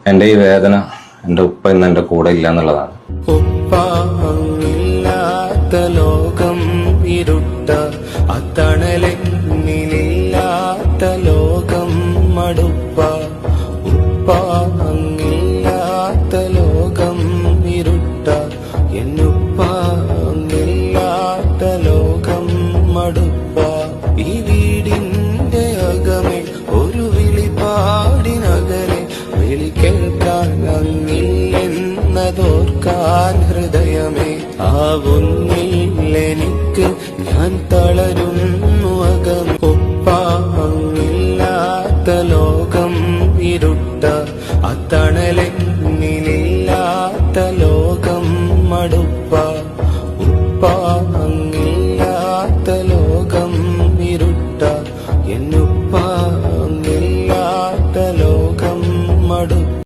എൻ്റെ ഈ വേദന എൻ്റെ ഉപ്പ ഇന്ന് എൻ്റെ കൂടെ ഇല്ല എന്നുള്ളതാണ്. ഉപ്പാങ്ങില്ലാത്ത ലോകം ഇരുട്ട, അത്തണലില്ലാത്ത ലോകം മടുപ്പ. ഉപ്പാങ്ങില്ലാത്ത ലോകം ഇരുട്ട, എന്നുപ്പാങ്ങില്ലാത്ത ലോകം മടുപ്പ. ഈ വീടിന്റെ അകമേ ഒരു വിളിപാടിനകലെ, വിളി കേൾക്കാൻ അങ്ങില്ലെന്നതോർക്കാൻ ഹൃദയമേ. ആവുന്നില്ലെനിക്ക് ഞാൻ തളരുന്നു അകം. ഉപ്പാങ്ങില്ലാത്ത ലോകം ഇരുട്ട, അത്തണലില്ലാത്ത ലോകം മടുപ്പ. ഉപ്പ